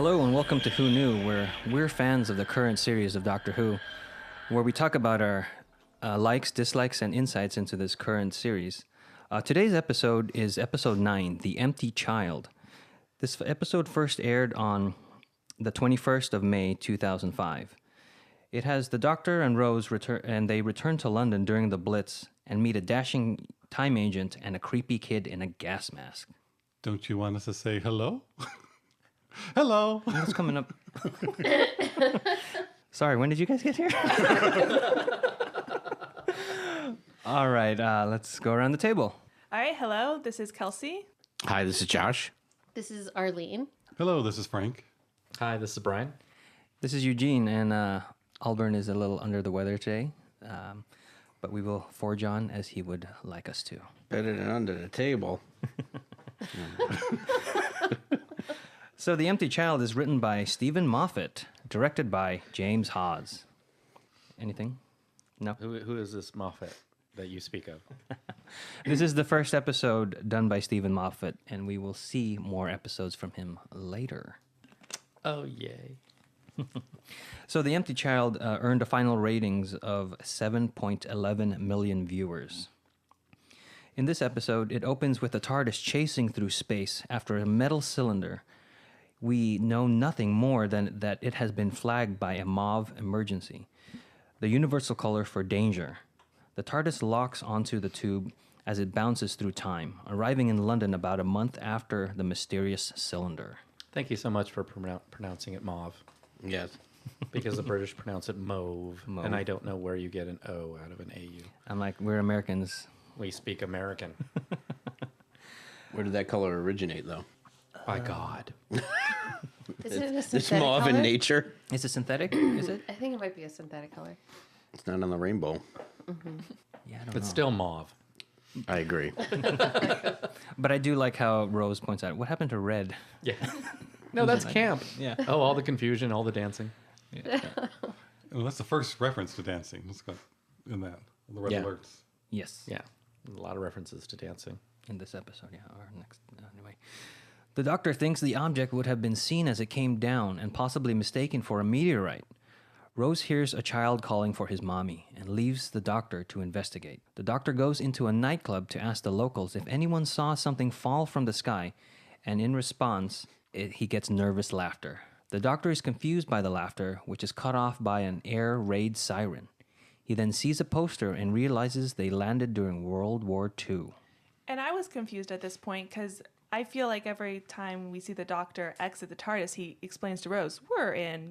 Hello and welcome to Who Knew, where we're fans of the current series of Doctor Who, where we talk about our likes, dislikes, and insights into this current series. Today's episode is episode 9, The Empty Child. This episode first aired on the 21st of May, 2005. It has the Doctor and Rose return to London during the Blitz and meet a dashing time agent and a creepy kid in a gas mask. Don't you want us to say hello? Hello. What's coming up? Sorry, when did you guys get here? All right, let's go around the table. All right, hello, this is Kelsey. Hi, this is Josh. This is Arlene. Hello, this is Frank. Hi, this is Brian. This is Eugene, and Alburn is a little under the weather today, but we will forge on as he would like us to. Better than under the table. So The Empty Child is written by Stephen Moffat, directed by James Hawes. Anything? No? Who is this Moffat that you speak of? This is the first episode done by Stephen Moffat, and we will see more episodes from him later. Oh, yay. So The Empty Child earned a final ratings of 7.11 million viewers. In this episode, it opens with the TARDIS chasing through space after a metal cylinder. We know nothing more than that it has been flagged by a Mauve emergency, the universal color for danger. The TARDIS locks onto the tube as it bounces through time, arriving in London about a month after the mysterious cylinder. Thank you so much for pronouncing it mauve, Yes. because the British pronounce it mauve, Mauve. and I don't know where you get an O out of an AU. I'm like, we're Americans. We speak American. Where did that color originate, though? By God. Is it a It's synthetic mauve color? in nature. Is it synthetic? Is it? I think it might be a synthetic color. It's not on the rainbow. Yeah, I don't It's know. still mauve. I agree. But I do like how Rose points out, what happened to red? Yeah. No, that's camp. Yeah. Oh, all the confusion, all the dancing. Well, that's the first reference to dancing. Let's go in that. The red Yeah. alerts. Yes. Yeah. A lot of references to dancing. In this episode, yeah, or next. Anyway. The Doctor thinks the object would have been seen as it came down and possibly mistaken for a meteorite. Rose hears a child calling for his mommy and leaves the Doctor to investigate. The Doctor goes into a nightclub to ask the locals if anyone saw something fall from the sky, and in response, he gets nervous laughter. The Doctor is confused by the laughter, which is cut off by an air raid siren. He then sees a poster and realizes they landed during World War II. And I was confused at this point because I feel like every time we see the Doctor exit the TARDIS, he explains to Rose, we're in,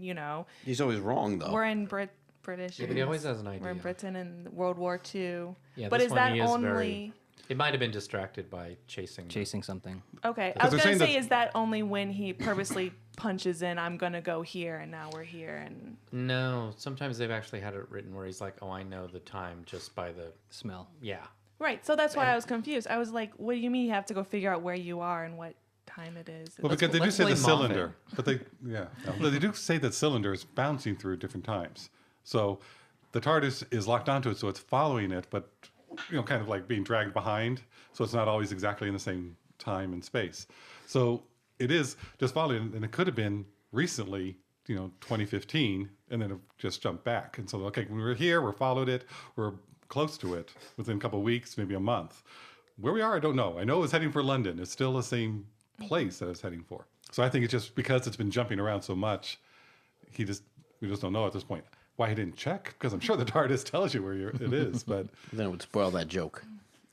He's always wrong, though. we're in British. Yeah, but he always has an idea. We're in Britain in World War II. Yeah, but this is one that he is only... very- It might have been distracted by chasing. Something. Okay, I Because was they're going to saying say, that- is that only when he purposely punches in, I'm going to go here, and now we're here, and... No, sometimes they've actually had it written where he's like, oh, I know the time just by the... Smell. Yeah. Right, so that's why I was confused. I was like, what do you mean you have to go figure out where you are and what time it is? Well, because they do let's say the blame Moffat. cylinder, but they do say that cylinder is bouncing through different times. So the TARDIS is locked onto it, so it's following it, but kind of like being dragged behind. So it's not always exactly in the same time and space. So it is just following, and it could have been recently, 2015, and then it just jumped back. And so, okay, we were here, we followed it, we're close to it within a couple of weeks, maybe a month. Where we are, I don't know. I know it was heading for London. It's still the same place that it's heading for. So I think it's just because it's been jumping around so much, we just don't know at this point why he didn't check. Because I'm sure the TARDIS tells you where it is, but Then it would spoil that joke.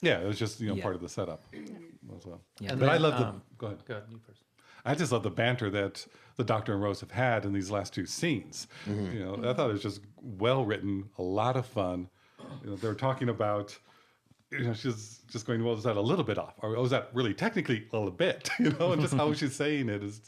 yeah, it was just part of the setup as well. Yeah. And But I then, love the. Go ahead. Go ahead, you first. I just love the banter that the Doctor and Rose have had in these last two scenes. I thought it was just well written, a lot of fun. They're talking about, she's just going, well, is that a little bit off? Or is that really technically a little bit? And just how she's saying it is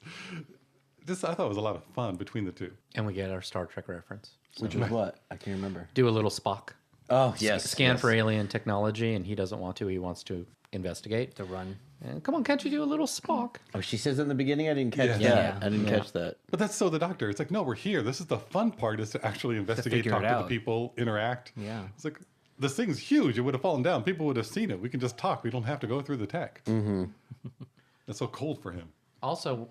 just, I thought it was a lot of fun between the two. And we get our Star Trek reference. Which was what? I can't remember. Do a little Spock. Oh, yes. Scan yes. for alien technology, and he doesn't want to. He wants to investigate. The run. And come on, can't you do a little Spock? Oh, she says in the beginning, I didn't catch Yeah. that. Yeah. I didn't catch that. But that's so the Doctor. It's like, no, we're here. This is the fun part, is to actually investigate, figure talk it to the out. people, interact. Yeah. It's like, this thing's huge. It would have fallen down. People would have seen it. We can just talk. We don't have to go through the tech. Mm-hmm. It's so cold for him. Also,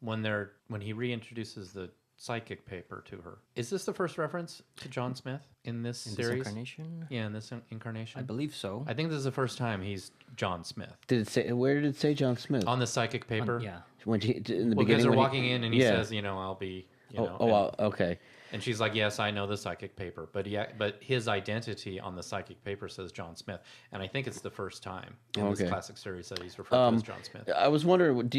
when he reintroduces the psychic paper to her. Is this the first reference to John Smith in this In series? this incarnation? Yeah, in this incarnation. I believe so. I think this is the first time he's John Smith. Did it say? Where did it say John Smith? On the psychic paper? Yeah. When she, in the Well, because beginning, they're when walking in and he yeah. says, I'll be, Okay. and she's like, yes, I know the psychic paper. But but his identity on the psychic paper says John Smith. And I think it's the first time in this classic series that he's referred to as John Smith. I was wondering,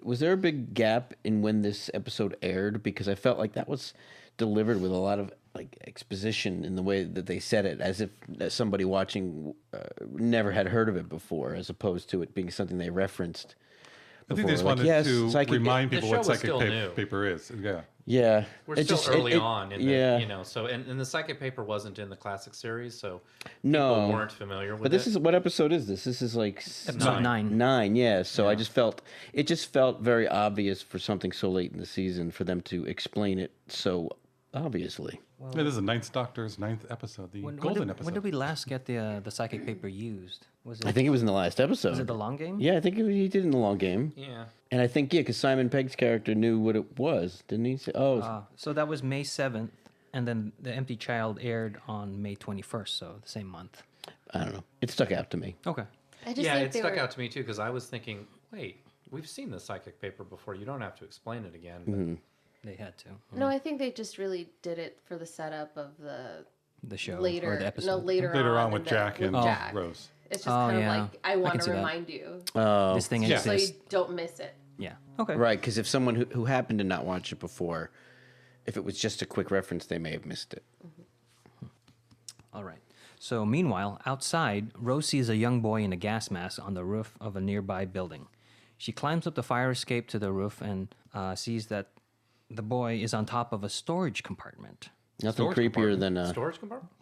was there a big gap in when this episode aired? Because I felt like that was delivered with a lot of like exposition in the way that they said it, as if somebody watching never had heard of it before, as opposed to it being something they referenced. I think they just Like, wanted yes, to psychic- remind The people show what was psychic still new. paper is. Yeah. Yeah, We're it still just- early it- on in yeah. the, so, and the psychic paper wasn't in the classic series, so No. people weren't familiar with But this it. is what episode is this? This is like Episode 9. 9, yeah. So I just felt very obvious for something so late in the season for them to explain it so obviously. It is the Ninth Doctor's 9th episode, the golden episode. When did we last get the psychic paper used? Was it? I think it was in the last episode. Was it the long game? Yeah, I think he did in the long game. Yeah. And I think, because Simon Pegg's character knew what it was, didn't he? Say, So that was May 7th, and then The Empty Child aired on May 21st, so the same month. I don't know. It stuck out to me. Okay. I just Yeah, think it they stuck were, out to me too because I was thinking, wait, we've seen the psychic paper before. You don't have to explain it again. But They had to. No, I think they just really did it for the setup of The show later. or the episode. No, later Later on in with the- Jack with and Jack. Rose. It's just Oh, kind yeah. of like I I want can to see that. remind you, This thing Yeah. so exists. you don't miss it. Yeah. Okay. Right, because if someone who happened to not watch it before, if it was just a quick reference, they may have missed it. All right. So meanwhile, outside, Rose sees a young boy in a gas mask on the roof of a nearby building. She climbs up the fire escape to the roof and sees that the boy is on top of a storage compartment. Nothing Storage creepier compartment. than Storage compartment?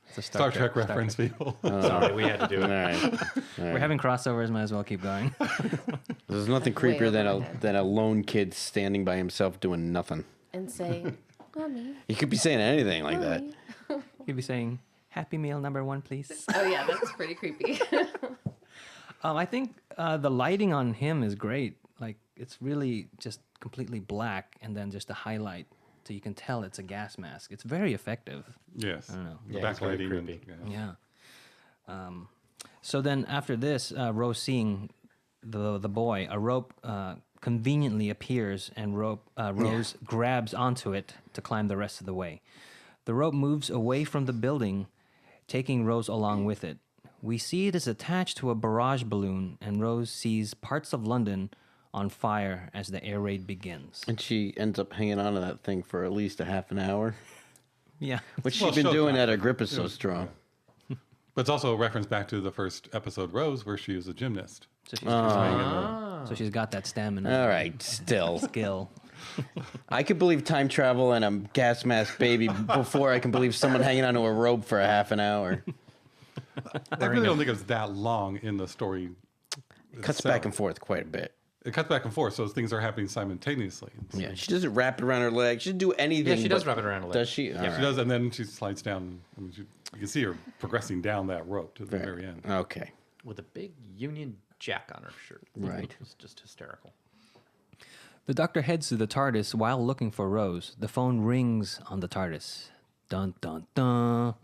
It's a Star Trek reference, people. Sorry, we had to do All it. right. We're having crossovers. Might as well keep going. There's nothing Way creepier than over my head. a lone kid standing by himself doing nothing. And saying, "Mommy, He could be saying anything like that. Mommy." You'd be saying, "Happy Meal number 1, please." Oh yeah, that's pretty creepy. I think the lighting on him is great. Like it's really just completely black, and then just a highlight, so you can tell it's a gas mask. It's very effective. Yes. I don't know. The Yeah, it's very backlighting. And, creepy. yeah. Yeah. So then after this, Rose seeing the boy, a rope conveniently appears, and Rose grabs onto it to climb the rest of the way. The rope moves away from the building, taking Rose along with it. We see it is attached to a barrage balloon, and Rose sees parts of London on fire as the air raid begins. And she ends up hanging on to that thing for at least a half an hour, Yeah. which Well, she's been doing showtime. that her grip is so strong. But it's also a reference back to the first episode, Rose, where she was a gymnast. So she's got that stamina. All right, still. Skill. I could believe time travel and a gas mask baby before I can believe someone hanging onto a rope for a half an hour. I really don't think it's that long in the story. Cuts itself. back and forth quite a bit. It cuts back and forth, so things are happening simultaneously. Yeah, she doesn't wrap it around her leg. She doesn't do anything. Yeah, she does but- wrap it around her leg. Does she? She All right. does, and then she slides down. I mean, you can see her progressing down that rope to the very end. Okay. With a big Union Jack on her shirt. Right. It was just hysterical. The Doctor heads to the TARDIS while looking for Rose. The phone rings on the TARDIS. Dun dun dun.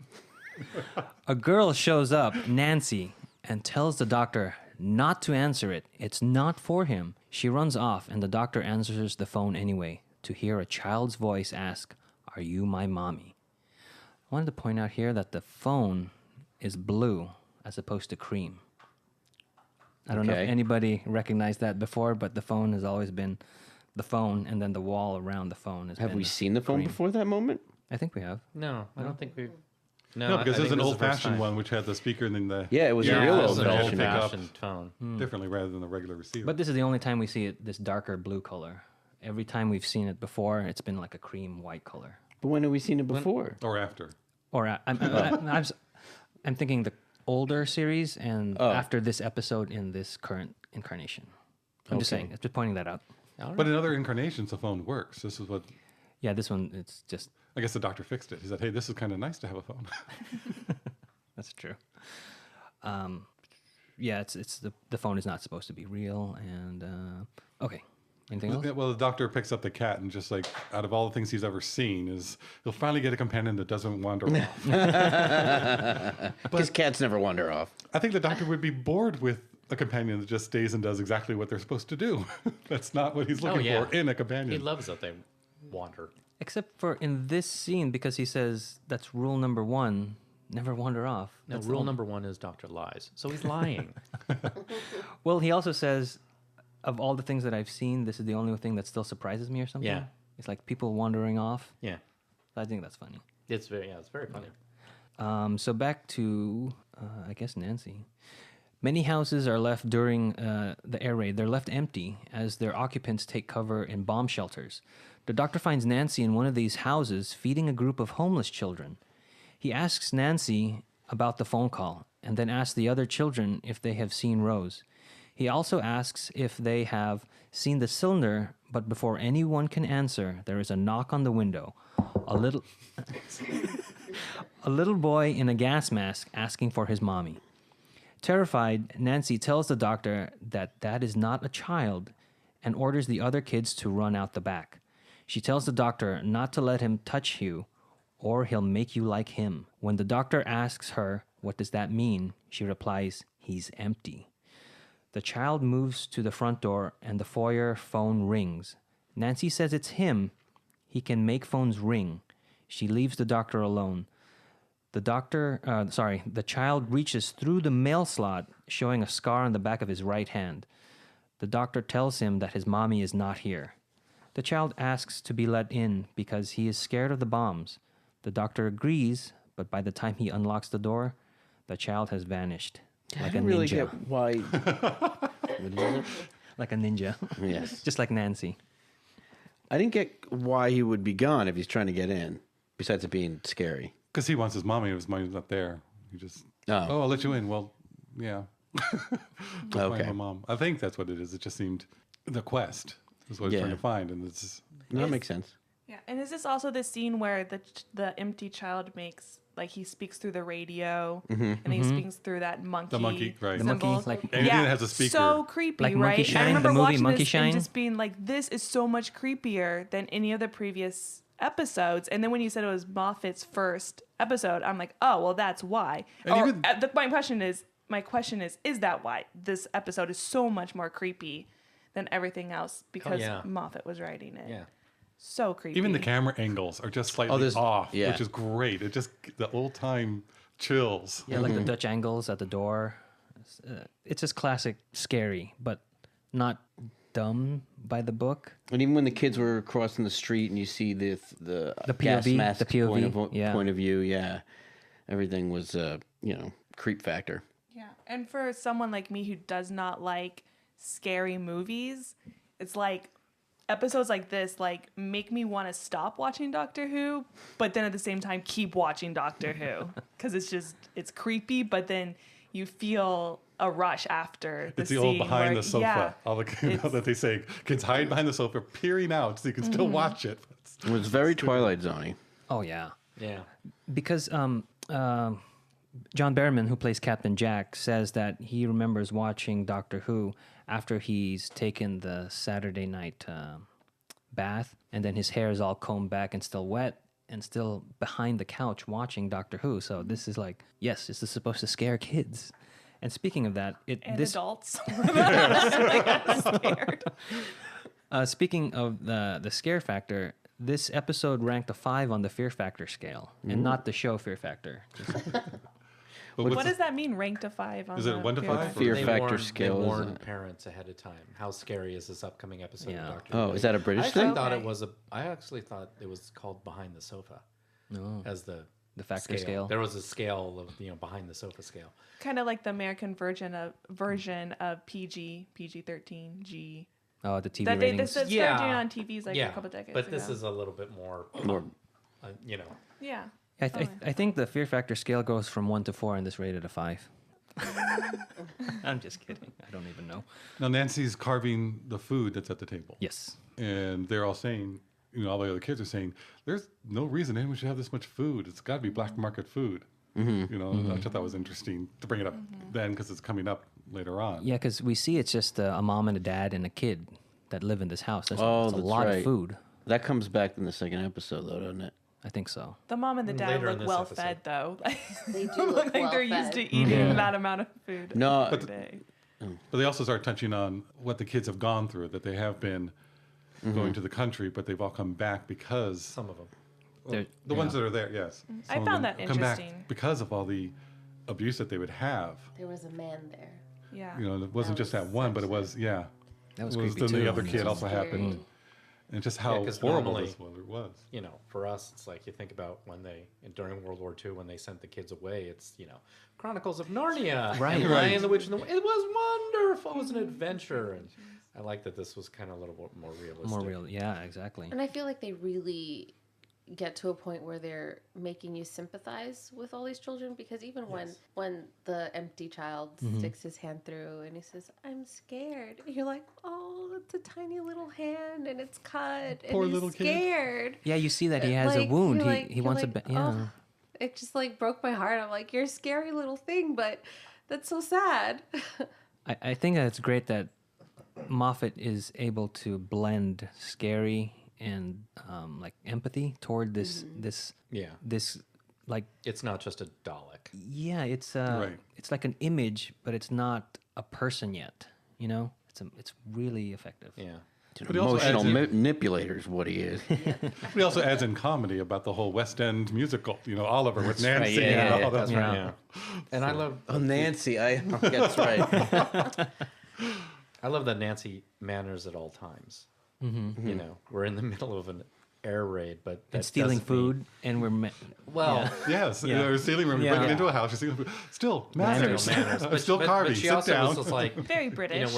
A girl shows up, Nancy, and tells the Doctor not to answer it. It's not for him. She runs off, and the Doctor answers the phone anyway to hear a child's voice ask, "Are you my mommy?" I wanted to point out here that the phone is blue as opposed to cream. I don't know Okay. if anybody recognized that before, but the phone has always been the phone, and then the wall around the phone has Have been we seen the phone cream. before that moment? I think we have. No, I don't think we. No, because I there's think an this is the first old-fashioned time. one which had the speaker and then the Yeah, it was a Yeah, real this old is an fashioned. pick up old-fashioned phone. differently rather than the regular receiver. But this is the only time we see it this darker blue color. Every time we've seen it before, it's been like a cream white color. But when have we seen it before? or after. Or I'm thinking the older series and after this episode in this current incarnation. I'm just Okay. saying, just pointing that out. All But in other incarnations, the phone works. This is what Yeah, this one, it's just, I guess the doctor fixed it. He said, "Hey, this is kind of nice to have a phone." that's true. Yeah, it's the phone is not supposed to be real. And okay, Anything else? Well, the doctor picks up the cat and just like out of all the things he's ever seen is he'll finally get a companion that doesn't wander off. Because cats never wander off. I think the doctor would be bored with a companion that just stays and does exactly what they're supposed to do. That's not what he's looking for in a companion. He loves that they wander. Except for in this scene, because he says that's rule number 1, never wander off. No, That's rule all. number 1 is Doctor lies. So he's lying. Well, he also says, of all the things that I've seen, this is the only thing that still surprises me or something. Yeah. It's like people wandering off. Yeah. I think that's funny. It's very funny. So back to, I guess, Nancy. Many houses are left during the air raid. They're left empty as their occupants take cover in bomb shelters. The doctor finds Nancy in one of these houses feeding a group of homeless children. He asks Nancy about the phone call and then asks the other children if they have seen Rose. He also asks if they have seen the cylinder, but before anyone can answer, there is a knock on the window. A little boy in a gas mask asking for his mommy. Terrified, Nancy tells the doctor that that is not a child and orders the other kids to run out the back. She tells the doctor not to let him touch you or he'll make you like him. When the doctor asks her, what does that mean? She replies, he's empty. The child moves to the front door and the foyer phone rings. Nancy says it's him. He can make phones ring. She leaves the doctor alone. The child reaches through the mail slot, showing a scar on the back of his right hand. The doctor tells him that his mommy is not here. The child asks to be let in because he is scared of the bombs. The doctor agrees, but by the time he unlocks the door, the child has vanished. I Like a don't really ninja. get why. What is it? Like a ninja. Yes. Just like Nancy. I didn't get why he would be gone if he's trying to get in, besides it being scary. Because he wants his mommy. His mommy's not there. He just, Oh. I'll let you in. Well, yeah. Okay. My mom. I think that's what it is. It just seemed the quest is what he's Yeah. trying to find, and it's No, that makes sense. Yeah, and is this also the scene where the empty child makes like he speaks through the radio and he speaks through that monkey? The monkey, right. The monkey, symbol? like- Anything that has a speaker. So creepy, Like right? Monkey I Shine, remember the movie watching Monkey this Shine? and just being like, "This is so much creepier than any of the previous episodes." And then when you said it was Moffat's first episode, I'm like, "Oh, well, that's why." And Or, even- my question is that why this episode is so much more creepy than everything else because yeah. Moffat was writing it? Yeah. So creepy. even the camera angles are just slightly there's- off, yeah. which is great. It just the old time chills. Yeah, like the Dutch angles at the door. It's just classic scary, but not dumb by the book. And even when the kids were crossing the street and you see the gas POV, mask the POV, point of view, yeah, everything was creep factor. Yeah. And for someone like me who does not like scary movies, it's like episodes like this like make me want to stop watching Doctor Who, but then at the same time keep watching Doctor Who because it's creepy, but then you feel a rush after the It's the scene old behind where- the sofa. Yeah, All the that they say kids hide behind the sofa, peering out so you can still watch it. It was very Twilight Zone-y. Oh yeah, Yeah. because John Barrowman, who plays Captain Jack, says that he remembers watching Doctor Who after he's taken the Saturday night bath, and then his hair is all combed back and still wet, and still behind the couch watching Doctor Who. So this is like, yes, this is supposed to scare kids. And speaking of that, and this adults. I'm scared. speaking of the scare factor, this episode ranked a 5 on the Fear Factor scale, and not the show Fear Factor. But What what's does that mean? Ranked to 5 on Is it the 1 to Fear 5? Factor? Fear They factor warned- scale They is warned a- parents ahead of time. How scary is this upcoming episode Yeah. of Doctor Oh, Who? is that a British I actually thing? thought it Okay. was I actually thought it was called Behind the Sofa No, as the factor scale. There was a scale of behind the sofa scale. Kind of like the American version of PG-13, G. Oh, the TV That they ratings. started Yeah. doing on TVs like a couple decades but ago. this is a little bit more, More Yeah. I think the Fear Factor scale goes from 1 to 4, and this rated a 5. I'm just kidding. I don't even know. now Nancy's carving the food that's at the table. Yes. And they're all saying, all the other kids are saying, there's no reason anyone should have this much food. It's got to be black market food. Which I thought that was interesting to bring it up then because it's coming up later on. Yeah, because we see it's just a mom and a dad and a kid that live in this house. That's a that's lot of right. food. That comes back in the second episode, though, doesn't it? I think so. The mom and the dad Later in look this well episode. fed, though. They do look look like they're well used to fed. eating that amount of food No, every day. But they also start touching on what the kids have gone through, that they have been going to the country, but they've all come back because Some of them. They're- the ones that are there, yes. I Some of found them that come back interesting. because of all the abuse that they would have. There was a man there. Yeah. You know, it wasn't That just was that one, but it such a- was, yeah. That was It was creepy then too. the other kid So also happened. Scary. And just how 'cause horrible normally- this weather was. You know, for us, it's like you think about when during World War II, when they sent the kids away, it's, Chronicles of Narnia. Right. And Right. Lion, the Witch, and the It was wonderful. It was an adventure. And I like that this was kind of a little bit more realistic. more real. Yeah, exactly. And I feel like they really get to a point where they're making you sympathize with all these children, because even when the empty child sticks his hand through and he says, "I'm scared," you're like, "Oh, it's a tiny little hand and it's cut Poor and he's little kid. scared." Yeah, you see that he has Like, a wound. you're like- He you're wants like, a yeah. "Oh." It just like broke my heart. I'm like, "You're a scary little thing, but that's so sad." I think that it's great that Moffat is able to blend scary and like empathy toward this Yeah. like It's not just a Dalek. yeah, it's Right. it's like an image, but it's not a person yet. You know, it's really effective. Yeah. But he also Emotional adds in- manipulator is what he is. But he also adds in comedy about the whole West End musical, Oliver with Nancy right, and yeah, all that. That's Yeah. right. Yeah. And I love Oh, Nancy, that's right. I love that Nancy manners at all times. Mm-hmm. We're in the middle of an air raid, but that And stealing doesn't mean- food, and we're Well, Yes, Yeah. you're stealing room, Yeah. breaking Yeah. into a house, you're stealing food. Still, Manners. manners. But, Still but, carving, but she sit also down. was just like, Very British.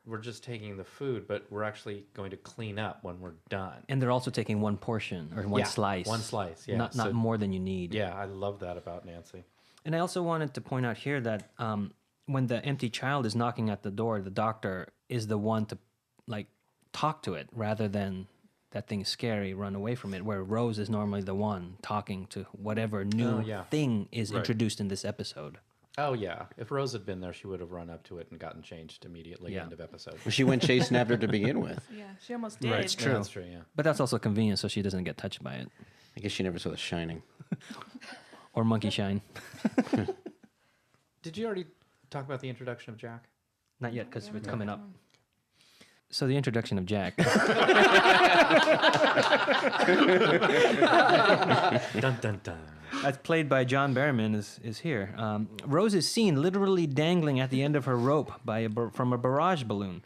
we're just taking the food, but we're actually going to clean up when we're done. and they're also taking one portion or one Yeah, slice. one slice, yeah. Not So- more than you need. Yeah, I love that about Nancy. And I also wanted to point out here that when the empty child is knocking at the door, the doctor is the one to like talk to it rather than that thing's scary, run away from it. Where Rose is normally the one talking to whatever new yeah. thing is Right. introduced in this episode. Oh yeah, if Rose had been there, she would have run up to it and gotten changed immediately. Yeah. End of episode. She went chasing after it to begin with. Yeah, she almost did. Right. It's Yeah, true. that's true. Yeah. But that's also convenient, so she doesn't get touched by it I guess she never saw The Shining. or monkey shine. Did you already talk about the introduction of Jack? Not yet, because it's coming up. So the introduction of Jack. Dun dun dun. That's played by John Barrowman is here. Rose is seen literally dangling at the end of her rope from a barrage balloon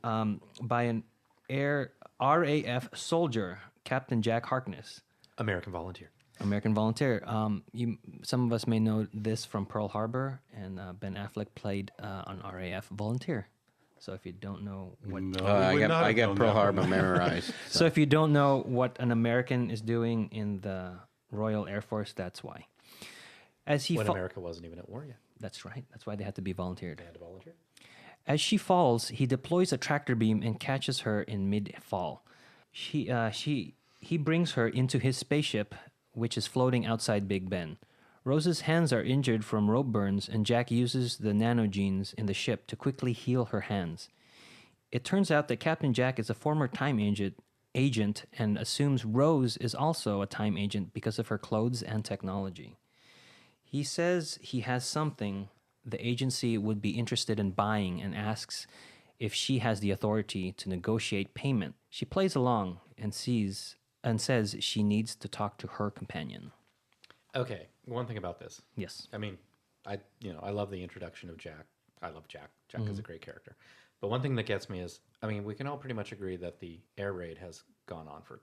by an RAF soldier, Captain Jack Harkness, American volunteer. American volunteer. Some of us may know this from Pearl Harbor, and Ben Affleck played an RAF volunteer. So if you don't know what No, I we would not have got known Pearl that one. Harbor memorized. So if you don't know what an American is doing in the Royal Air Force, that's why. As he When fa- America wasn't even at war yet, That's right. That's why they had to be volunteered. they had to volunteer. As she falls, he deploys a tractor beam and catches her in mid-fall. He brings her into his spaceship, which is floating outside Big Ben. Rose's hands are injured from rope burns, and Jack uses the nanogenes in the ship to quickly heal her hands. It turns out that Captain Jack is a former time agent and assumes Rose is also a time agent because of her clothes and technology. He says he has something the agency would be interested in buying and asks if she has the authority to negotiate payment. She plays along and says she needs to talk to her companion. Okay, one thing about this. Yes. I mean, I love the introduction of Jack. I love Jack. Jack is a great character. But one thing that gets me is, I mean, we can all pretty much agree that the air raid has gone on for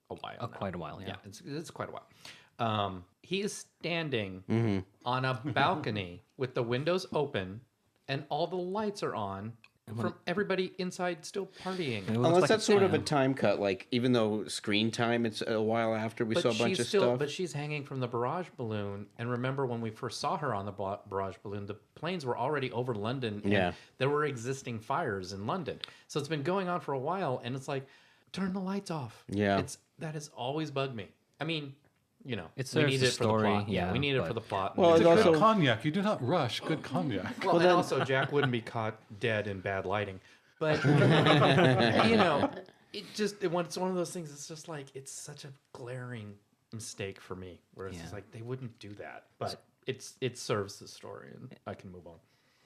a while now. Quite a while, yeah. It's quite a while. He is standing on a balcony with the windows open and all the lights are on from everybody inside still partying. It looks Unless like that's sort of a yeah. time cut, like even though screen time, it's a while after we saw a bunch of stuff. But she's hanging from the barrage balloon. And remember when we first saw her on the barrage balloon, the planes were already over London. And Yeah. there were existing fires in London. So it's been going on for a while. And it's like, turn the lights off. Yeah. That has always bugged me. I mean, It we serves need the it for the story, plot. yeah, we need it but- for the plot. Well, It's it a also- good cognac. You do not rush good cognac. Well, and also Jack wouldn't be caught dead in bad lighting. But it's one of those things. It's just like it's such a glaring mistake for me, where it's just like they wouldn't do that, but it serves the story, and I can move on.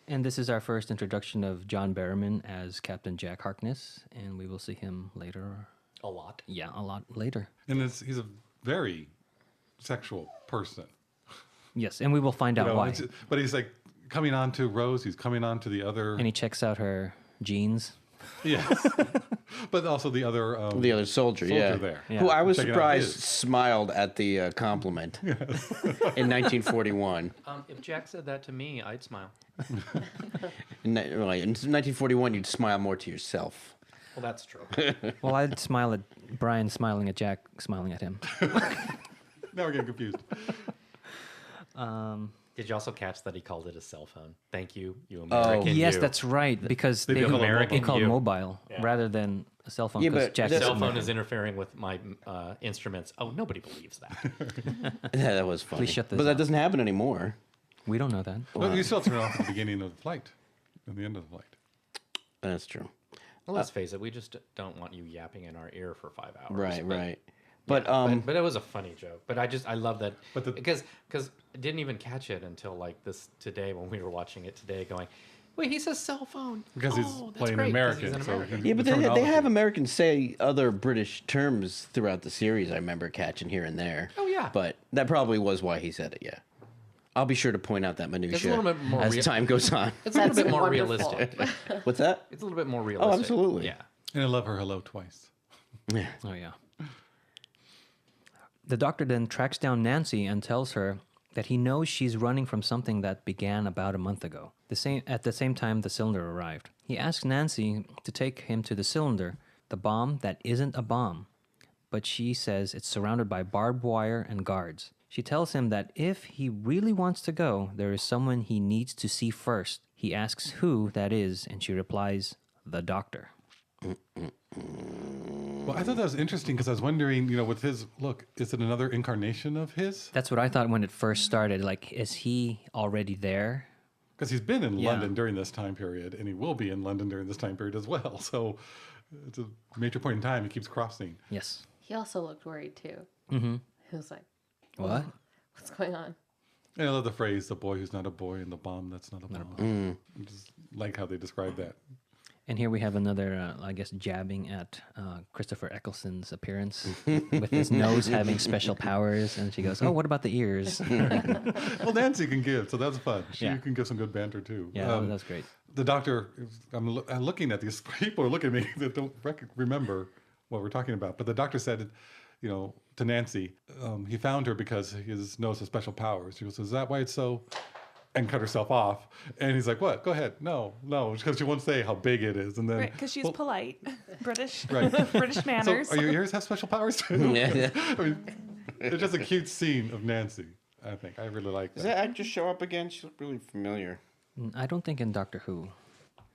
And this is our first introduction of John Barrowman as Captain Jack Harkness, and we will see him later. A lot. Yeah, a lot later. And he's a very sexual person. Yes, and we will find out why. But he's like coming on to Rose. He's coming on to the other. And he checks out her jeans. Yes. But also the other soldier there. Yeah. Who I was Checking out surprised his. smiled at the compliment in 1941. If Jack said that to me, I'd smile. In 1941, you'd smile more to yourself. Well, that's true. Well, I'd smile at Brian smiling at Jack smiling at him. Now we're getting confused. Did you also catch that he called it a cell phone? Thank you, you American. Yes, you. that's right, because they call it American call it you. mobile rather than a cell phone. Yeah, 'cause but Jack that's- Cell is phone American. is interfering with my instruments. Oh, nobody believes that. Yeah, that was funny. Please shut this But that up. doesn't happen anymore. We don't know that. Well, you still turn it off at the beginning of the flight, at the end of the flight. That's true. Well, let's face it, we just don't want you yapping in our ear for 5 hours. Right, but, right. But it was a funny joke. But I love that But because I didn't even catch it until like this today when we were watching it today, going, wait, he says cell phone Because he's that's playing great, 'cause American. he's an So American. Yeah, but the they have terminology. Americans say other British terms throughout the series. I remember catching here and there. Oh, yeah. But that probably was why he said it. Yeah, I'll be sure to point out that minutia It's a little bit more as time goes on. It's a little That's bit more wonderful. realistic. What's that? It's a little bit more realistic. absolutely. Yeah. And I love her hello twice. Oh, yeah. The doctor then tracks down Nancy and tells her that he knows she's running from something that began about a month ago. At the same time, the cylinder arrived. He asks Nancy to take him to the cylinder, the bomb that isn't a bomb, but she says it's surrounded by barbed wire and guards. She tells him that if he really wants to go, there is someone he needs to see first. He asks who that is, and she replies, the doctor. Well, I thought that was interesting because I was wondering, with his look, is it another incarnation of his? That's what I thought when it first started. Like, is he already there? Because he's been in Yeah. London during this time period, and he will be in London during this time period as well. So it's a major point in time. He keeps crossing. Yes. He also looked worried too. Mm-hmm. He was like, What? "What's going on?" And I love the phrase, the boy who's not a boy and the bomb that's not a bomb. I just like how they describe that. And here we have another, I guess, jabbing at Christopher Eccleston's appearance with his nose having special powers. And she goes, oh, what about the ears? Well, Nancy can give, so that's fun. She Yeah. can give some good banter, too. Yeah, that's great. The doctor, I'm looking at these people are looking at me that don't remember what we're talking about. But the doctor said, to Nancy, he found her because his nose has special powers. She goes, is that why it's so? And cut herself off. And he's like, what? Go ahead. No, because she won't say how big it is. And then, Right, because she's polite, British, Right. British so manners. are your ears have special powers too? Yeah. I mean, it's just a cute scene of Nancy, I think. I really like Does that. that actress show up again? She looked really familiar. I don't think in Doctor Who.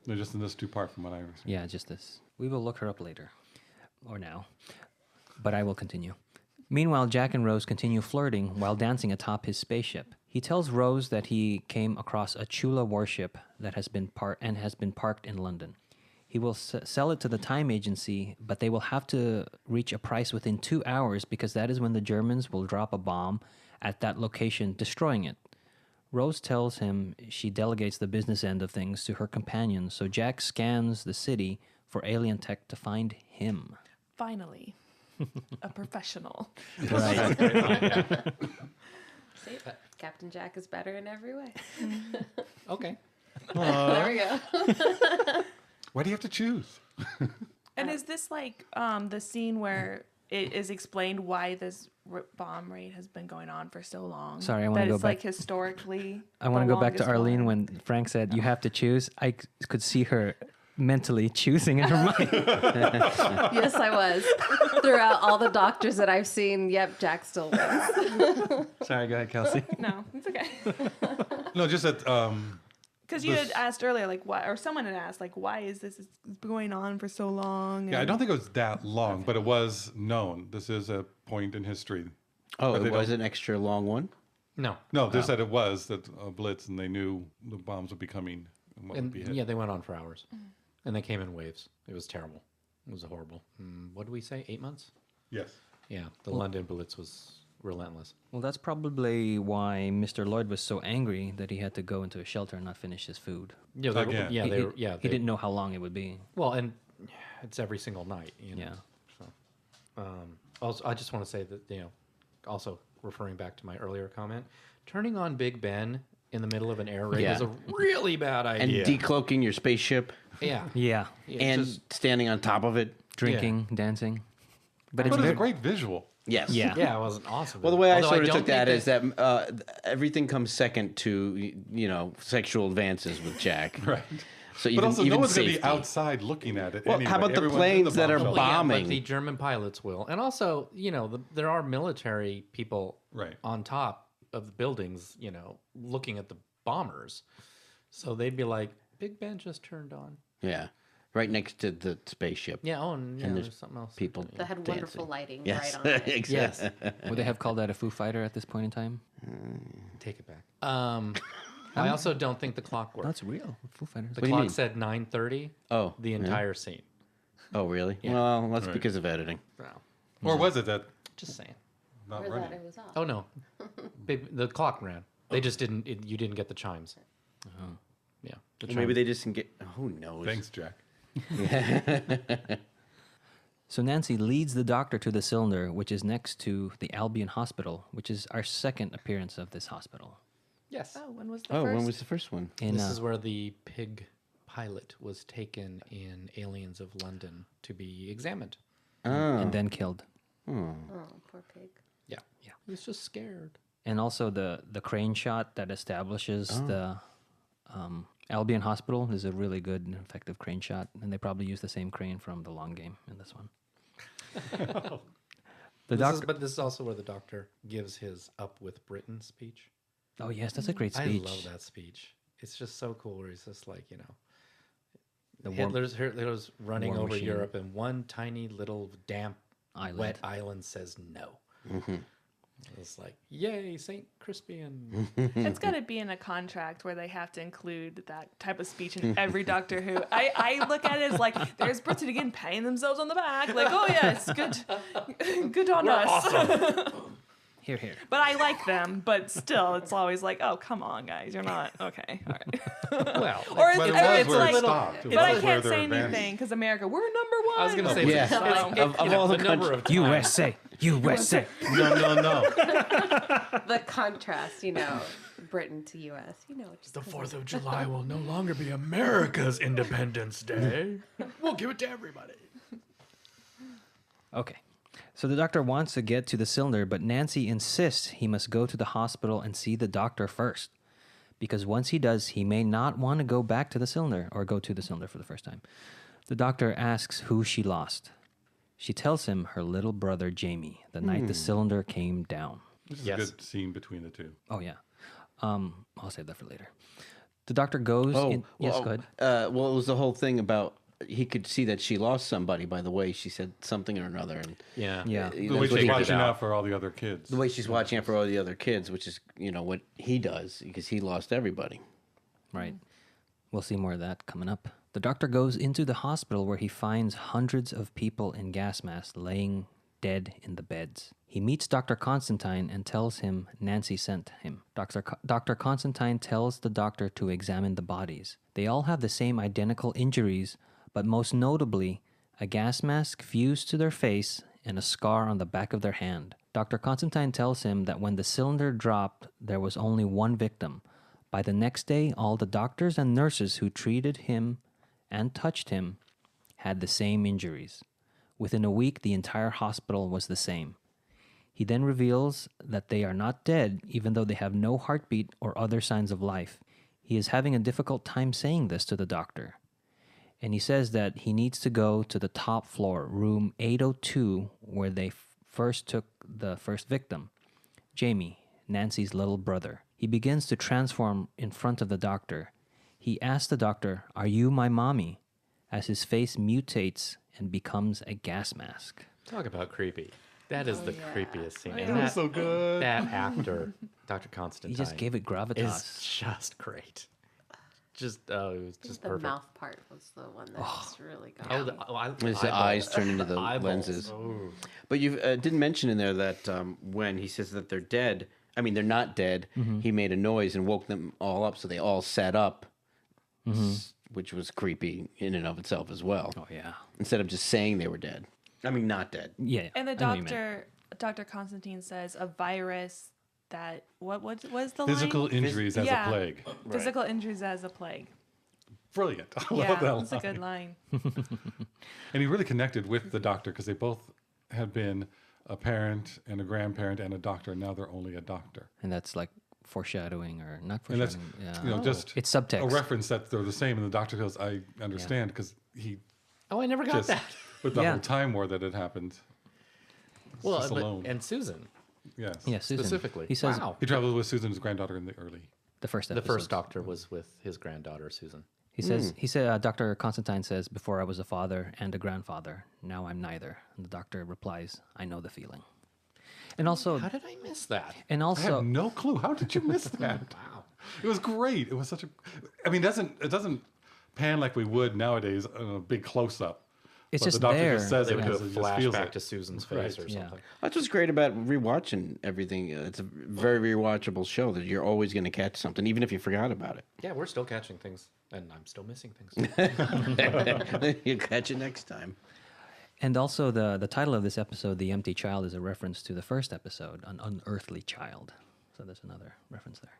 They're just in this two-part from what I understand. Yeah, just this. We will look her up later. Or now. But I will continue. Meanwhile, Jack and Rose continue flirting while dancing atop his spaceship. He tells Rose that he came across a Chula warship that has been parked in London. He will sell it to the time agency, but they will have to reach a price within 2 hours because that is when the Germans will drop a bomb at that location, destroying it. Rose tells him she delegates the business end of things to her companion, so Jack scans the city for alien tech to find him. Finally, a professional. Right. See, Captain Jack is better in every way. Okay. There we go. Why do you have to choose? And is this like the scene where it is explained why this bomb raid has been going on for so long? Sorry, I wanna that go it's back. like historically. I want to go back to the longest Arlene one. when Frank said, you have to choose. I could see her mentally choosing in her mind. Yes, I was. Throughout all the doctors that I've seen, yep, Jack still wins. Sorry, go ahead, Kelsey. No, it's okay. No, just that Because you had asked earlier, like, why, or someone had asked, like, why is this going on for so long? yeah, I And- don't think it was that long, but it was known. This is a point in history. Oh, But they it was don't- an extra long one? No. No, they said it was that Blitz, and they knew the bombs would be coming and what would be hit. Yeah, they went on for hours. And they came in waves. It was terrible. It was horrible. What did we say? 8 months? Yes. Yeah. The London Blitz was relentless. Well, that's probably why Mr. Lloyd was so angry that he had to go into a shelter and not finish his food. Yeah. Again. He didn't know how long it would be. Well, and it's every single night. You know? Yeah. So, also, I just want to say that, also referring back to my earlier comment, turning on Big Ben in the middle of an air raid is a really bad And idea. decloaking your spaceship Yeah. Yeah. and standing on top of it. Drinking, dancing. But But it's it's a very, great visual. Yes. yeah. Yeah, it wasn't awesome. Well, the way I Although sort of don't took that think is that everything comes second to sexual advances with Jack. Right. So But even, also, no even one's going to safety. be outside looking at it. Well, anyway. how about the Everyone's in planes that are bomb shelter. bombing? but the German pilots will. And also, there are military people Right. on top of the buildings, looking at the bombers. So they'd be like, Big Ben just turned on. Yeah, right next to the spaceship. Yeah, and there's there's something else. People That had wonderful dancing. lighting Yes, right on it. exactly. Yes. Would they have called that a Foo Fighter at this point in time? Take it back. I also don't think the clock worked. That's real. Foo Fighters. The do you clock mean? said 9:30. Oh, The yeah. entire scene. Oh, really? Yeah. Well, that's Right. because of editing. Wow. Or was it that Just saying. not Or that running? it was off. Oh no, the clock ran. They just didn't. You didn't get the chimes. Yeah. The Or maybe chimes. they just didn't get. Who knows? Thanks, Jack. So Nancy leads the doctor to the cylinder, which is next to the Albion Hospital, which is our second appearance of this hospital. Yes. Oh, when was the Oh, first? when was the first one? In, This is where the pig pilot was taken in Aliens of London to be examined. Oh, and then killed. Oh, poor pig. Yeah. Yeah. He was just scared. And also the crane shot that establishes the Albion Hospital is a really good and effective crane shot, and they probably use the same crane from the long game in this one. The doctor. But this is also where the doctor gives his "Up with Britain" speech. Oh yes, that's a great speech. I love that speech. It's just so cool. Where he's just like, The war- Hitler's running war over machine. Europe, and one tiny little damp, Island. wet island says no. It's like, yay, Saint Crispian. It's got to be in a contract where they have to include that type of speech in every Doctor Who. I look at it as like, there's Britain again patting themselves on the back. Like, oh, yes, good on us. Here, here. But I like them, but still, it's always like, oh, come on, guys. You're not. Okay. All right. Well, Or But it it's, was it's where like, it stopped. It but I was where can't their say advantage- anything because America, we're number one. I was going to say, Yeah. So- Of all the number of times. USA, USA. No. The contrast, Britain to U.S. Just The 4th of July will no longer be America's Independence Day. We'll give it to everybody. Okay. So the doctor wants to get to the cylinder, but Nancy insists he must go to the hospital and see the doctor first. Because once he does, he may not want to go back to the cylinder or go to the cylinder for the first time. The doctor asks who she lost. She tells him her little brother Jamie, the night the cylinder came down. This is Yes. a good scene between the two. Oh, yeah. I'll save that for later. The doctor goes in. Yes, go ahead. Well, it was the whole thing about he could see that she lost somebody by the way she said something or another, and Yeah. Yeah. The way that's what she's he watching did. out for all the other kids. The way she's watching out for all the other kids, which is what he does because he lost everybody. Right. We'll see more of that coming up. The doctor goes into the hospital where he finds hundreds of people in gas masks laying dead in the beds. He meets Dr. Constantine and tells him Nancy sent him. Dr. Constantine tells the doctor to examine the bodies. They all have the same identical injuries, but most notably, a gas mask fused to their face and a scar on the back of their hand. Dr. Constantine tells him that when the cylinder dropped, there was only one victim. By the next day, all the doctors and nurses who treated him and touched him had the same injuries. Within a week, the entire hospital was the same. He then reveals that they are not dead, even though they have no heartbeat or other signs of life. He is having a difficult time saying this to the doctor. And he says that he needs to go to the top floor, room 802, where they first took the first victim, Jamie, Nancy's little brother. He begins to transform in front of the doctor. He asks the doctor, "Are you my mommy?" as his face mutates and becomes a gas mask. Talk about creepy. That is the yeah. creepiest scene. It And was so good. That actor, Dr. Constantine, He just gave it is gravitas. just great. it was just The perfect. mouth part was the one that just really got Oh, me. His eyes turn into the Eyeballs. lenses. Oh. But you didn't mention in there that when he says that they're dead, I mean, they're not dead. He made a noise and woke them all up, so they all sat up, which was creepy in and of itself as well. Oh yeah. Instead of just saying they were dead. I mean, not dead. Yeah. And the I know what you meant. Dr. Constantine says a virus that what was the Physical line? injuries as Yeah. a plague. Physical injuries as a plague. Brilliant. I Yeah, love that that's a line. good line. And he really connected with the doctor because they both had been a parent and a grandparent and a doctor, and now they're only a doctor. And that's like foreshadowing or not And that's, foreshadowing. Yeah. just It's subtext. a reference that they're the same. And the doctor goes, I understand, because he Oh, I never got just, that. with the Yeah. whole time war that had happened. Well, just alone. and Susan, Yes. Yeah, Susan. specifically. He says Wow. He traveled with Susan's granddaughter in the early. the first The episode. first doctor was with his granddaughter, Susan. He said Dr. Constantine says, before I was a father and a grandfather, now I'm neither. And the doctor replies, I know the feeling. And also, How did I miss that? and I also, have no clue. How did you miss that? Wow. It was great. It was such a. I mean, it doesn't pan like we would nowadays on a big close up. it's But just the doctor there. just says They it would do a because he just feels flashback it. to Susan's face or Yeah. something. That's what's great about rewatching everything. It's a very rewatchable show that you're always going to catch something, even if you forgot about it. Yeah, we're still catching things, and I'm still missing things. You'll catch it next time. And also, the title of this episode, The Empty Child, is a reference to the first episode, An Unearthly Child. So there's another reference there.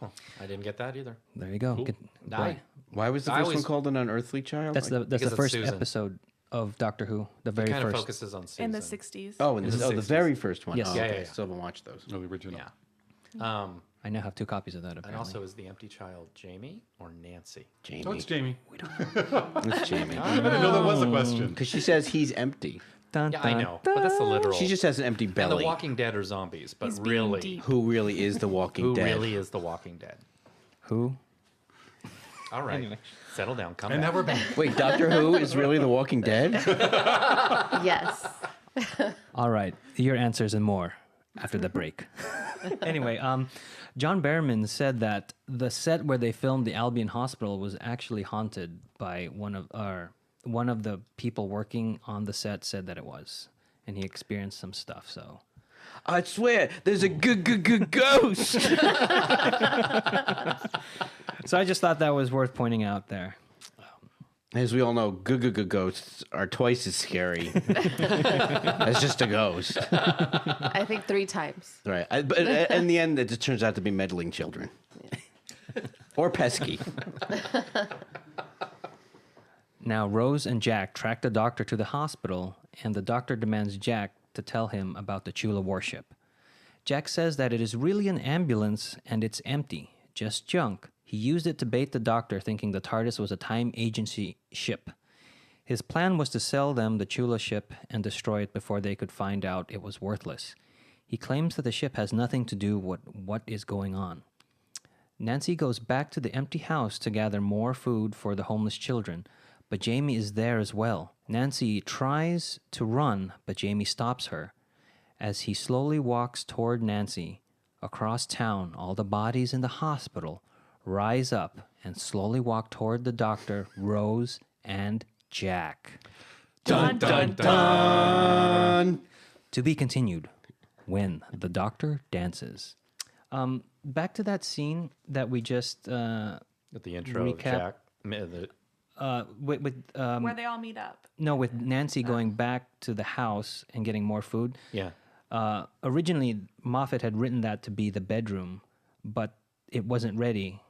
Oh, I didn't get that either. There you go. Good- I- Why was the I first one always- called An Unearthly Child? That's the Because it's first Susan. episode of Doctor Who. The very kind of first. focuses on Susan. In the 60s. Oh, in in the the 60s. very first one. Yes. Oh, Yeah, okay. yeah, yeah. Still haven't watched those. No, the original. Yeah. I now have 2 copies of that. Apparently. And also, is the empty child Jamie or Nancy? Jamie. Oh, it's Jamie. It's Jamie. I didn't know that was a question. Because she says he's empty. Dun, Yeah, I dun, know, but that's the literal. She just has an empty And belly. the Walking Dead are zombies, but He's being really, deep. Who really is the Walking who Dead? really is the Walking Dead? Who? All right, settle down. Come And back. now we're back. Wait, Doctor Who is really the Walking Dead? Yes. All right, your answers and more after the break. Anyway, John Barrowman said that the set where they filmed the Albion Hospital was actually haunted by one of the people working on the set said that it was, and he experienced some stuff. So I swear, there's a ghost. I just thought that was worth pointing out there. As we all know, ghosts are twice as scary as just a ghost. I think 3 times. Right. But in the end, it just turns out to be meddling children. Or pesky. Now, Rose and Jack track the doctor to the hospital, and the doctor demands Jack to tell him about the Chula warship. Jack says that it is really an ambulance and it's empty, just junk. He used it to bait the doctor, thinking the TARDIS was a time agency ship. His plan was to sell them the Chula ship and destroy it before they could find out it was worthless. He claims that the ship has nothing to do with what is going on. Nancy goes back to the empty house to gather more food for the homeless children, but Jamie is there as well. Nancy tries to run, but Jamie stops her. As he slowly walks toward Nancy, across town, all the bodies in the hospital rise up and slowly walk toward the doctor, Rose, and Jack. Dun, dun, Dun! To be continued when the doctor dances. Back to that scene that we just At the intro, Recap. Jack. Where they all meet up. with Nancy going back to the house and getting more food. Yeah. Originally, Moffat had written that to be the bedroom, but it wasn't ready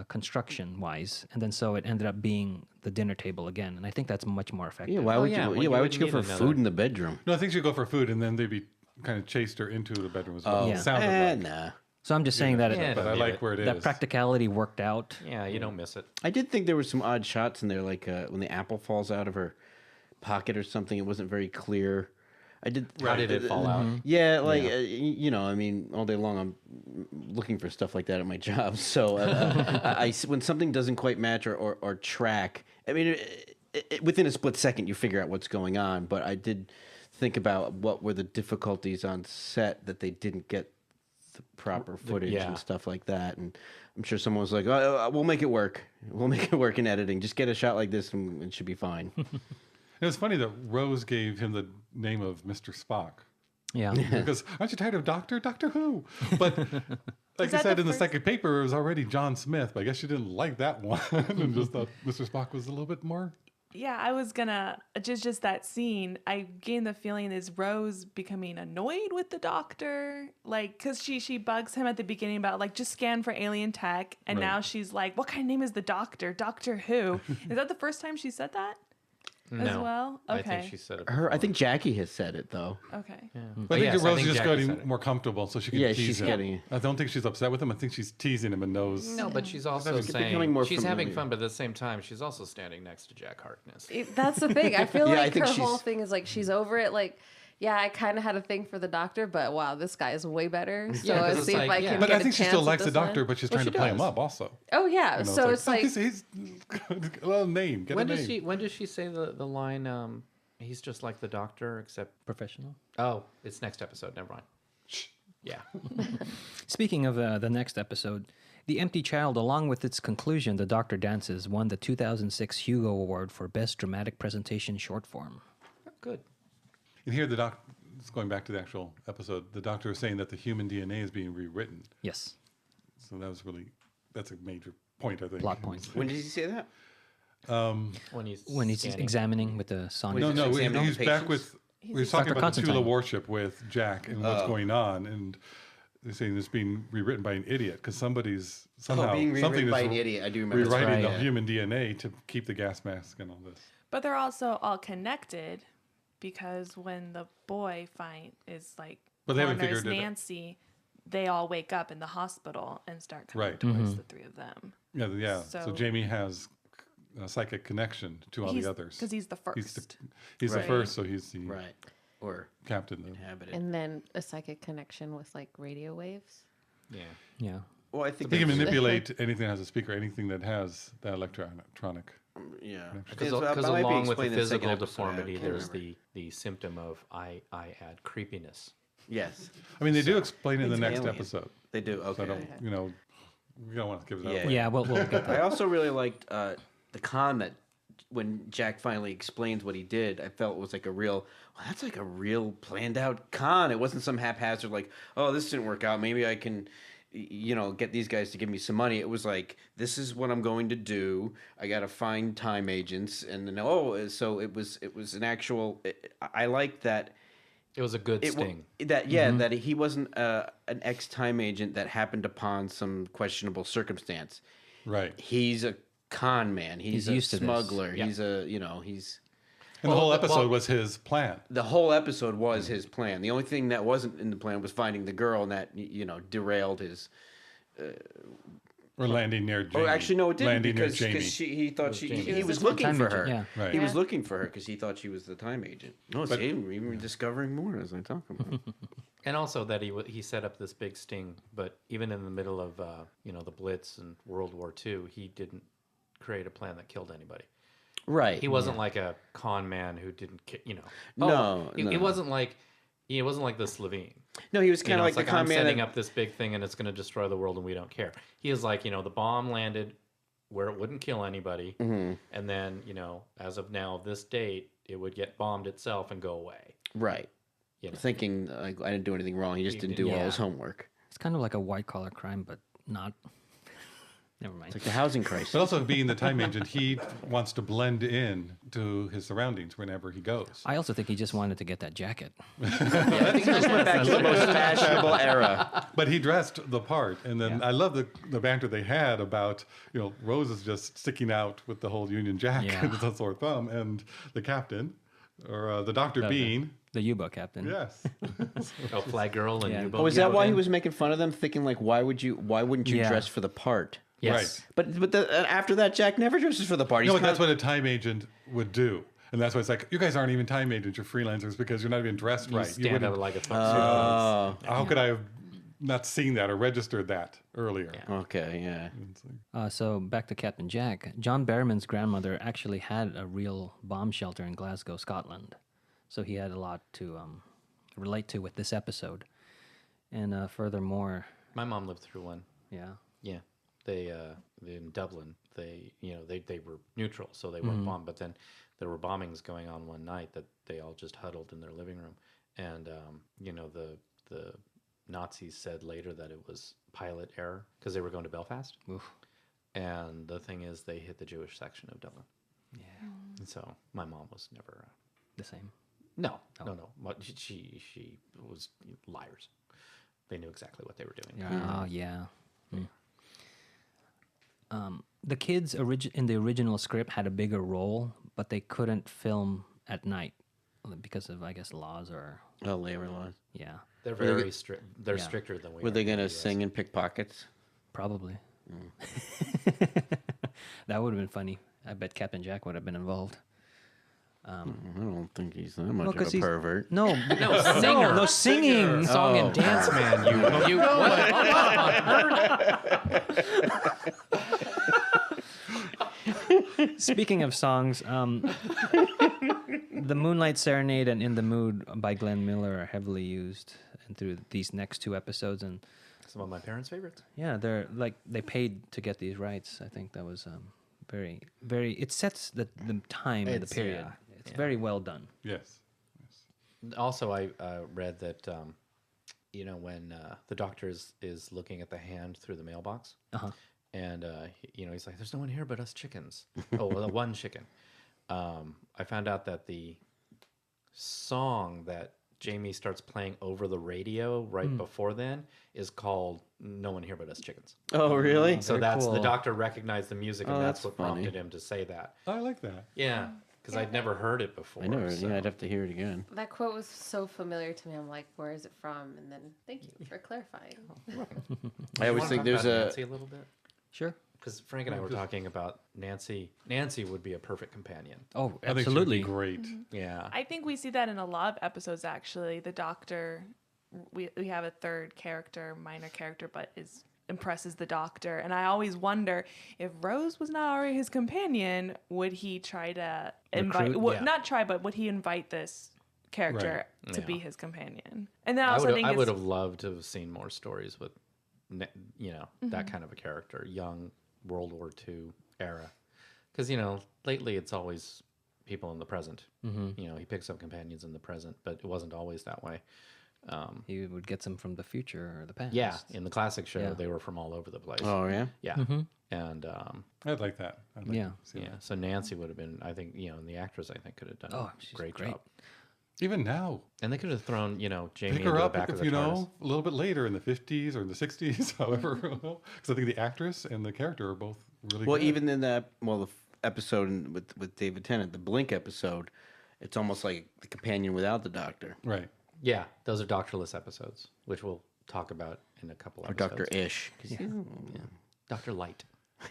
construction-wise, and then so it ended up being the dinner table again. And I think that's much more effective. Yeah, why would yeah, you? well, Yeah, you why would wouldn't you go need for another- food in the bedroom? No, I think she'd go for food, and then they'd be kind of chased her into the bedroom as well. Yeah. It sounded like. Nah. So I'm just saying that Yeah, it, But I don't like need it. where it is. that practicality worked out. Yeah, you don't miss it. I did think there were some odd shots in there, like when the apple falls out of her pocket or something. It wasn't very clear. I did. How did it fall out? Yeah, like you know, I mean, all day long I'm looking for stuff like that at my job. So when something doesn't quite match or track, I mean, within a split second you figure out what's going on. But I did think about what were the difficulties on set that they didn't get proper footage yeah. and stuff like that. And I'm sure someone was like, oh, we'll make it work. We'll make it work in editing. Just get a shot like this and it should be fine. It was funny that Rose gave him the name of Mr. Spock. Yeah. Because aren't you tired of Doctor Who? But like I that said the in the first- second paper, it was already John Smith. But I guess she didn't like that one and just thought Mr. Spock was a little bit more. Yeah, I was gonna just that scene. I gained the feeling is Rose becoming annoyed with the doctor, like because she bugs him at the beginning about like just scan for alien tech, and Right. now she's like, what kind of name is the doctor? Doctor Who? Is that the first time she said that as well? Okay, I think she said it. I think Jackie has said it though. okay. But I think yes, that Rose is just Jackie said getting it. more comfortable, so she can Yeah, tease she's him. getting- I don't think she's upset with him. I think she's teasing him and knows. No, but she's also It's becoming saying more she's having familiar. fun, but at the same time, she's also standing next to Jack Harkness. That's the thing. I feel Yeah, I like think her she's- whole thing is like she's over it. Like, yeah, I kind of had a thing for the doctor, but wow, this guy is way better. So Yeah, 'cause let's it's see if like, I yeah. can But get I think a she still chance likes at the this one. doctor, but she's Well, trying she to play him does. up also. Oh yeah, You know, so it's like he's well, name. Get When a does name. she say the line? He's just like the doctor, except Professional. oh, it's next episode. Never mind. Yeah. Speaking of the next episode, The Empty Child, along with its conclusion, The Doctor Dances, won the 2006 Hugo Award for Best Dramatic Presentation Short Form. Good. And here going back to the actual episode, the doctor is saying that the human DNA is being rewritten. Yes. So that's a major point, I think. Plot point. When did he say that? When he's When he's examining with the sonic. No, He's examining he's back patients? with. We were talking Dr. about the Tula Constantine. warship with Jack and what's going on, and they're saying it's being rewritten by an idiot because somebody's somehow being something rewritten by is an idiot. I do remember. rewriting right. the human DNA to keep the gas mask and all this. But they're also all connected because when the boy is like, But they haven't corners figured it out. Nancy, they all wake up in the hospital and start coming Right. towards the three of them. Yeah. So So- Jamie has a psychic connection to all the others because he's the first. He's the Right. first, so he's the Right. Or captain. inhabited. and then a psychic connection with like radio waves. Yeah. Yeah. Well, I think He can that's- manipulate anything that has a speaker, anything that has that electronic. Yeah. Because It's- that might be along with the explained in second physical episode, I deformity, can't there's remember. the symptom of I add creepiness. Yes, I mean, they do explain it in the It's next alien. episode. they do. So I Okay. don't, we don't want to give it Yeah. away. Yeah, we'll get that. I also really liked the con that when Jack finally explains what he did, I felt it was like that's like a real planned out con. It wasn't some haphazard like, oh, this didn't work out. Maybe I can, get these guys to give me some money. It was like, this is what I'm going to do. I got to find time agents. And then, so it was an actual, I liked that. It was a good It wa- sting. that that he wasn't an ex-time agent that happened upon some questionable circumstance. Right. He's a con man. He's a used to this. smuggler. Yeah. He's he's And the whole Well, episode well- was his plan. the whole episode was his plan. The only thing that wasn't in the plan was finding the girl, and that derailed his. Or landing near Jamie. Oh, actually, no, it didn't landing near because Jamie. he thought Jamie. he He was was the looking time for agent, her. yeah. Right. He was Yeah. looking for her because he thought she was the time agent. No, But- we're discovering more as I talk about it. And also that he set up this big sting, but even in the middle of the Blitz and World War II, he didn't create a plan that killed anybody. Right. He wasn't like a con man who didn't, No, It no. wasn't like the Slovene. No, he was kind of It's like the I'm con man. setting that- up this big thing and it's going to destroy the world and we don't care. He is like, the bomb landed where it wouldn't kill anybody, and then as of now, this date, it would get bombed itself and go away. Right. You know? Thinking like I didn't do anything wrong. He just He didn't didn't- do all yeah. his homework. It's kind of like a white collar crime, but not. Never mind. It's like the housing crisis. But also being the time agent, he wants to blend in to his surroundings whenever he goes. I also think he just wanted to get that jacket. I think he just went back to the most fashionable era. But he dressed the part, and then I love the banter they had about Rose is just sticking out with the whole Union Jack Yeah. and the sore thumb, and the captain or the doctor being The U-boat captain. yes, Oh, Flag Girl and Yeah. U-boat. Oh, is that why he captain. was making fun of them? Thinking like, why wouldn't you Yeah. dress for the part? Yes. right. But after that, Jack never dresses for the part. He's No, but that's kind what a time agent would do. And that's why it's like, you guys aren't even time agents, you're freelancers because you're not even dressed You right. You stand wouldn't- out like a thumbsuit. How could I have not seen that or registered that earlier? okay, yeah. It's like- So back to Captain Jack. John Barrowman's grandmother actually had a real bomb shelter in Glasgow, Scotland. So he had a lot to relate to with this episode. And furthermore, My mom lived through one. yeah. Yeah, they in Dublin. They were neutral, so they weren't bombed. But then there were bombings going on one night that they all just huddled in their living room, and the Nazis said later that it was pilot error because they were going to Belfast. Oof. And the thing is, they hit the Jewish section of Dublin. Yeah. And so my mom was never. The same. No. But she was liars. They knew exactly what they were doing. Yeah. Oh, yeah. The kids in the original script had a bigger role, but they couldn't film at night because of, I guess, laws or... Oh, labor laws. Yeah, They're very strict. They're stricter than we Were are they in going the to US. sing and pick pockets? probably. That would have been funny. I bet Captain Jack would have been involved. I don't think he's that much 'cause of a he's- pervert. No, No, singer. no singing. Song and dance man. You what on earth? Speaking of songs, the Moonlight Serenade and In the Mood by Glenn Miller are heavily used and through these next two episodes. And Some of my parents' favorites. yeah, they paid to get these rights. I think that was very, very. It sets the time, the It's- period. yeah, It's yeah. very well done. Yes. Also, I read that when the doctor is looking at the hand through the mailbox, and he's like, "There's no one here but us chickens." Oh, well, the one chicken. I found out that the song that Jamie starts playing over the radio right before then is called "No One Here But Us Chickens." Oh, really? So Very that's cool. the doctor recognized the music, and Oh, that's that's what funny. prompted him to say that. I like that. Yeah, because I'd never heard it before. I know. so- Yeah, I'd have to hear it again. That quote was so familiar to me. I'm like, where is it from? And then thank you for clarifying. I always Wanna think talk there's about a. Nancy a little bit. Sure. Because Frank and I were talking about Nancy. Nancy would be a perfect companion. Oh, I think she'd absolutely. be great. Yeah. I think we see that in a lot of episodes, actually. The doctor, we have a third character, minor character, but impresses the doctor. And I always wonder if Rose was not already his companion, would he try to invite, Recruit? Yeah. not try, but would he invite this character to Yeah. be his companion? And then I I also would. think I it's- would have loved to have seen more stories with, that kind of a character, young World War II era. Because lately it's always people in the present. He picks up companions in the present, but it wasn't always that way. He would get some from the future or the past. Yeah, in the classic show, Yeah. they were from all over the place. Oh, yeah? Yeah, and I'd like that. I'd like Yeah. to see yeah. that. So Nancy would have been, I think, and the actress I think could have done Oh, a she's great great. job. Even now, And they could have thrown, Jamie pick into her the up back of if the you TARDIS. know a little bit later in the 50s or in the 60s, however. Because I think the actress and the character are both really Well, good. even in the episode with David Tennant, the Blink episode, it's almost like the companion without the doctor. Right. Yeah, those are doctorless episodes, which we'll talk about in a couple Or episodes. Dr. Ish. Dr. Light.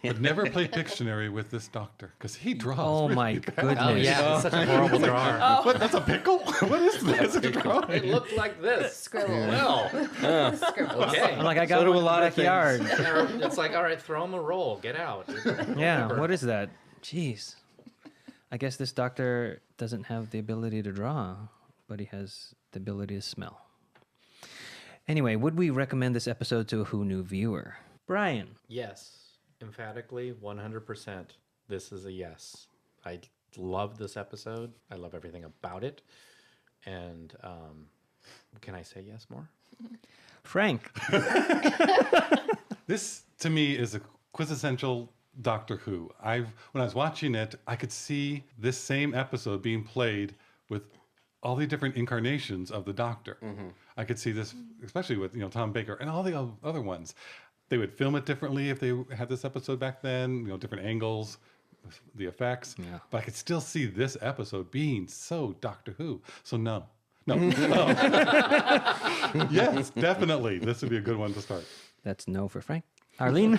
But never play Pictionary with this doctor because he draws. Oh really my bad. goodness. Oh yeah, it's such a horrible drawer. What? That's a pickle? What is this? It's a drawing. It looked like this. Scribble. Well, Scribble. okay. I'm like, I got do one a in the lot of things. backyard. It's like, all right, throw him a roll, get out. Yeah, what is that? Jeez. I guess this doctor doesn't have the ability to draw, but he has the ability to smell. Anyway, would we recommend this episode to a Who Knew viewer? Brian. Yes, emphatically, 100%. This is a yes. I love this episode. I love everything about it. And can I say yes more? Frank. This to me is a quintessential Doctor Who. When I was watching it, I could see this same episode being played with all the different incarnations of the Doctor. I could see this, especially with Tom Baker and all the other ones. They would film it differently if they had this episode back then. Different angles, the effects. Yeah. But I could still see this episode being so Doctor Who. So no. Yes, definitely. This would be a good one to start. That's no for Frank. Arlene.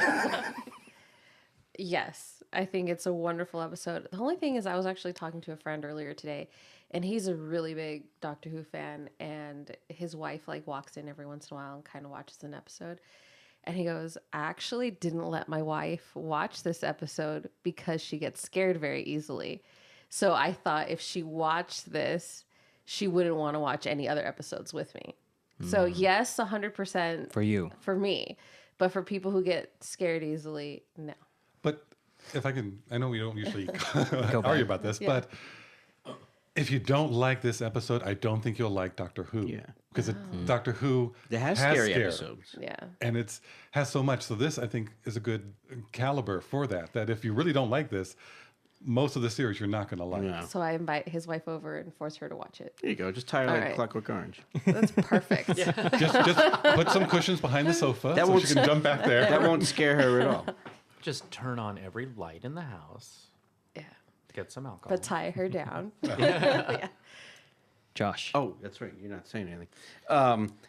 Yes, I think it's a wonderful episode. The only thing is, I was actually talking to a friend earlier today, and he's a really big Doctor Who fan, and his wife walks in every once in a while and kind of watches an episode. And he goes, I actually didn't let my wife watch this episode because she gets scared very easily. So I thought if she watched this, she wouldn't want to watch any other episodes with me. So yes, 100% For you. for me, but for people who get scared easily, no. But if I can, I know we don't usually argue about this, but if you don't like this episode, I don't think you'll like Doctor Who. Yeah. Because Doctor Who It has scary episodes. Yeah. and has so much. So this, I think, is a good caliber for that. That if you really don't like this, most of the series you're not going to like. Yeah. So I invite his wife over and force her to watch it. There you go. Just tie her like right. Clockwork Orange. That's perfect. Just put some cushions behind the sofa That so won't she can jump back there. That won't scare her at all. Just turn on every light in the house. Yeah. Get some alcohol. But tie her down. Josh. Oh, that's right. You're not saying anything.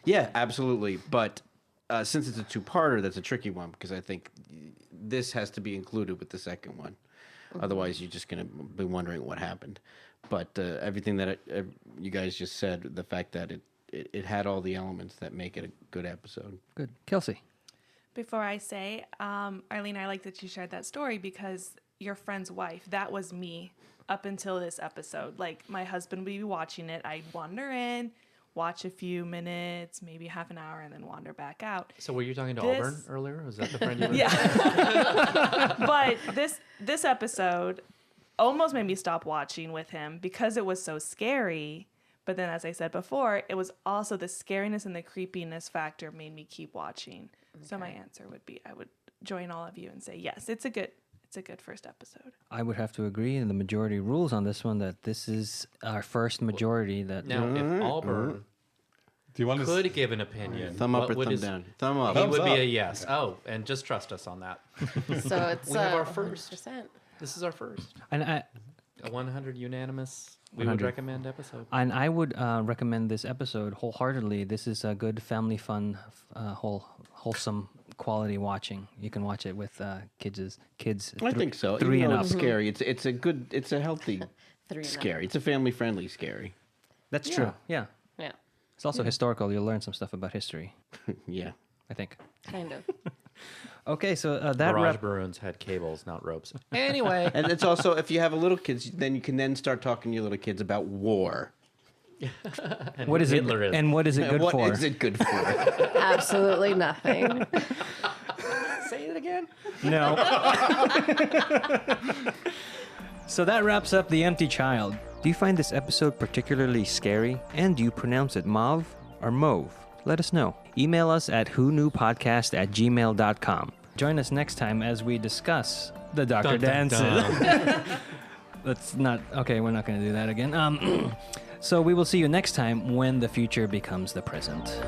Yeah, absolutely. But since it's a two-parter, that's a tricky one because I think this has to be included with the second one. Otherwise, you're just going to be wondering what happened. But everything that you guys just said, the fact that it had all the elements that make it a good episode. Good. Kelsey. Before I say, Arlene, I like that you shared that story because your friend's wife, that was me up until this episode. Like, my husband would be watching it. I'd wander in, watch a few minutes, maybe half an hour, and then wander back out. So were you talking to This- Auburn earlier? Was that the friend you were? Yeah. But this episode almost made me stop watching with him because it was so scary. But then, as I said before, it was also the scariness and the creepiness factor made me keep watching. So my answer would be I would join all of you and say yes, it's a good first episode. I would have to agree, and the majority rules on this one that this is our first majority that. Now, if Auburn Do you want to? could give an opinion, Thumb up what or would thumb his- down? Thumb up. He Thumbs would be up. a yes. Oh, and just trust us on that. So it's We have our first. 100%. This is our first. And A 100 unanimous. We would 100. recommend episode. I would recommend this episode wholeheartedly. This is a good family fun, wholesome quality watching. You can watch it with kids. I think so. 3 Even and though up. it's scary. It's a healthy 3 and up. scary. It's a family-friendly scary. That's true. Yeah. Yeah, It's also historical. You'll learn some stuff about history, Yeah. I think. kind of. Okay, so that Garage wrap. Baroons had cables, not ropes. Anyway, And it's also, if you have a little kids, then you can then start talking to your little kids about war. and What is Hitler it? is. And what is it And good what for? is it good for? Absolutely nothing. Say it again. No. So that wraps up The Empty Child. Do you find this episode particularly scary? And do you pronounce it Mauve or Mauve? Let us know. Email us at whoknewpodcast@gmail.com. Join us next time as we discuss the Dr. Dun, dun, Dances. dun. That's not... Okay, we're not going to do that again. So we will see you next time when the future becomes the present.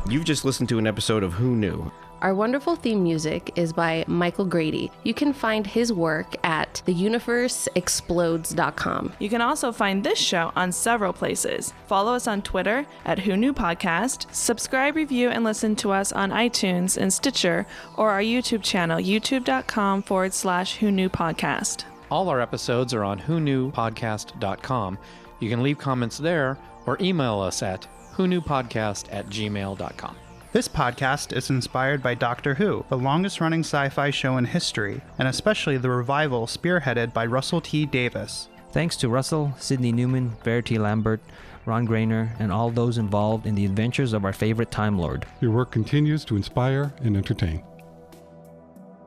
You've just listened to an episode of Who Knew? Our wonderful theme music is by Michael Grady. You can find his work at theuniverseexplodes.com. You can also find this show on several places. Follow us on Twitter at Who Knew Podcast. Subscribe, review, and listen to us on iTunes and Stitcher or our YouTube channel, youtube.com/Who Knew Podcast. All our episodes are on whoknewpodcast.com. You can leave comments there or email us at whoknewpodcast@gmail.com. This podcast is inspired by Doctor Who, the longest-running sci-fi show in history, and especially the revival spearheaded by Russell T. Davis. Thanks to Russell, Sidney Newman, Verity Lambert, Ron Grainer, and all those involved in the adventures of our favorite Time Lord. Your work continues to inspire and entertain.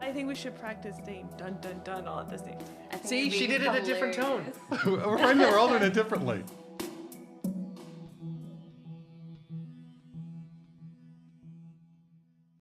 I think we should practice saying dun dun dun all at the same time. I think See, it'd she be did it in a different tone. hilarious. We're all doing it differently.